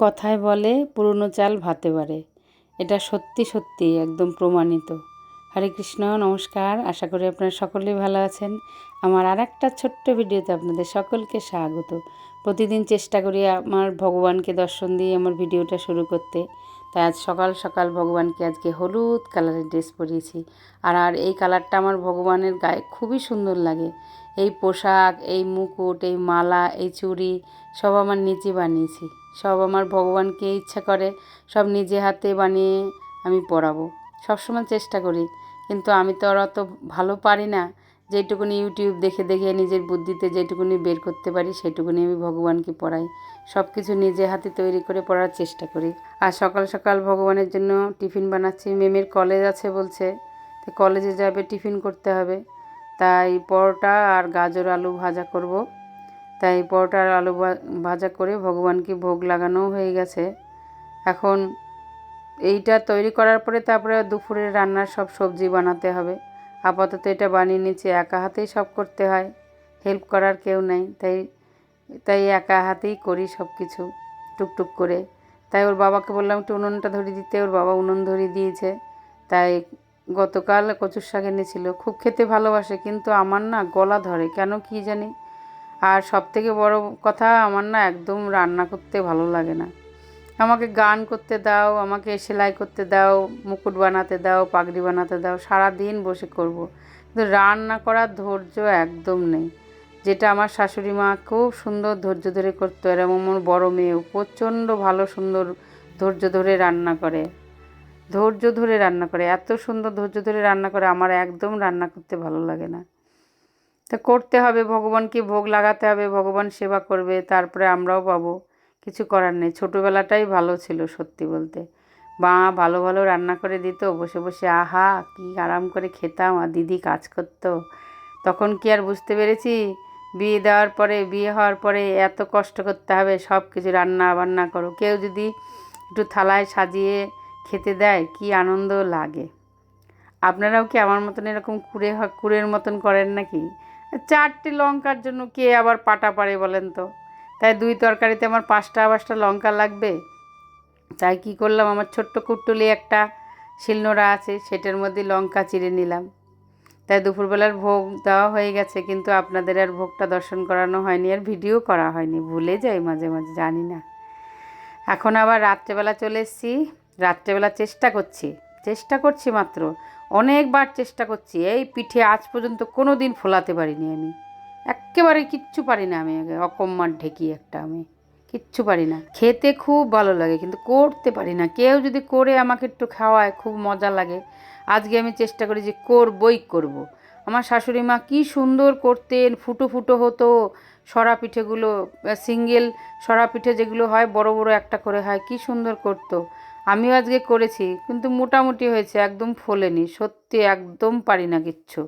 কথায় বলে পুরনো চাল ভাতে বাড়ে। এটা সত্যি সত্যি একদম প্রমাণিত। হরে কৃষ্ণ, নমস্কার। আশা করি আপনারা সকলেই ভালো আছেন। আমার আর একটা ছোট্ট ভিডিওতে আপনাদের সকলকে স্বাগত। প্রতিদিন চেষ্টা করি আমার ভগবানকে দর্শন দিয়ে আমার ভিডিওটা শুরু করতে। তাই আজ সকাল সকাল ভগবানকে আজকে হলুদ কালারের ড্রেস পরিয়েছি। আর এই কালারটা আমার ভগবানের গায়ে খুবই সুন্দর লাগে। এই পোশাক, এই মুকুট, এই মালা, এই চুড়ি সব আমার নিজে বানিয়েছি। সব আমার ভগবানকে ইচ্ছা করে সব নিজে হাতে বানিয়ে আমি পরাবো। সবসময় চেষ্টা করি, কিন্তু আমি তো আর অত ভালো পারি না। যেটুকুনি ইউটিউব দেখে দেখে নিজের বুদ্ধিতে যেটুকুনি বের করতে পারি সেটুকুনি আমি ভগবানকে পড়াই। সব কিছু নিজে হাতে তৈরি করে পড়ার চেষ্টা করি। আর সকাল সকাল ভগবানের জন্য টিফিন বানাচ্ছি। মেমের কলেজ আছে বলছে, তো কলেজে যাবে, টিফিন করতে হবে। তাই পরোটা আর গাজর আলু ভাজা করব। তাই পরোটা আর আলু ভাজা করে ভগবানকে ভোগ লাগানোও হয়ে গেছে। এখন এইটা তৈরি করার পরে তারপরে দুপুরের রান্নার সব সবজি বানাতে হবে। আপাতত এটা বানিয়ে নিচ্ছি, একা হাতেই সব করতে হয়, হেল্প করার কেউ নাই। তাই তাই একা হাতেই করি সব কিছু টুকটুক করে। তাই ওর বাবাকে বললাম একটু উনুনটা ধরিয়ে দিতে, ওর বাবা উনুন ধরিয়ে দিয়েছে। তাই গতকাল কচুর শাক এনেছিল, খুব খেতে ভালোবাসে, কিন্তু আমার না গলা ধরে কেন কি জানি। আর সবথেকে বড় কথা, আমার না একদম রান্না করতে ভালো লাগে না। আমাকে গান করতে দাও, আমাকে সেলাই করতে দাও, মুকুট বানাতে দাও, পাগড়ি বানাতে দাও, সারা দিন বসে করব। কিন্তু রান্না করার ধৈর্য একদম নেই। যেটা আমার শাশুড়ি মা খুব সুন্দর ধৈর্য ধরে করতো, এরকম আমার বড় মেয়েও প্রচণ্ড ভালো সুন্দর ধৈর্য ধরে রান্না করে। এত সুন্দর ধৈর্য ধরে রান্না করে, আমার একদম রান্না করতে ভালো লাগে না। তা করতে হবে, ভগবানকে ভোগ লাগাতে হবে, ভগবান সেবা করবে, তারপরে আমরাও পাবো। কিছু করার নেই। ছোটোবেলাটাই ভালো ছিল সত্যি বলতে। মা ভালো ভালো রান্না করে দিত, বসে বসে আহা কি আরাম করে খেতাম। আর দিদি কাজ করতো, তখন কি আর বুঝতে পেরেছি বিয়ে হওয়ার পরে এত কষ্ট করতে হবে, সব কিছু রান্না বান্না করো। কেউ যদি একটু থালায় সাজিয়ে খেতে দেয় কি আনন্দ লাগে। আপনারাও কি আমার মতন এরকম কুড়ের মতন করেন নাকি? 4টে লঙ্কার জন্য কে আবার পাটা পারে বলেন তো? তাই 2 তরকারিতে আমার 5টা লঙ্কা লাগবে। তাই কি করলাম, আমার ছোট্ট কুট্টুলি একটা শিলনোড়া আছে, সেটার মধ্যে লঙ্কা চিড়ে নিলাম। তাই দুপুরবেলার ভোগ দেওয়া হয়ে গেছে, কিন্তু আপনাদের আর ভোগটা দর্শন করানো হয়নি, আর ভিডিও করা হয়নি, ভুলে যাই মাঝে মাঝে, জানি না। এখন আবার রাত্রেবেলা চলে এসেছি। রাত্রেবেলা চেষ্টা করছি মাত্র, অনেকবার চেষ্টা করছি। এই পিঠে আজ পর্যন্ত কোনো দিন ফোলাতে পারিনি আমি, একেবারে কিচ্ছু পারি না আমি। অকম্মার ঢেকি একটা আমি, কিচ্ছু পারি না। খেতে খুব ভালো লাগে কিন্তু করতে পারি না। কেউ যদি করে আমাকে একটু খাওয়ায় খুব মজা লাগে। আজকে আমি চেষ্টা করি যে করব। আমার শাশুড়ি মা কী সুন্দর করতেন, ফুটো ফুটো হতো সরা পিঠেগুলো, সিঙ্গেল সরা পিঠে যেগুলো হয় বড় বড় একটা করে হয়, কী সুন্দর করতো। আমিও আজকে করেছি, কিন্তু মোটামুটি হয়েছে, একদম ফোলেনি। সত্যি একদম পারি না কিচ্ছু।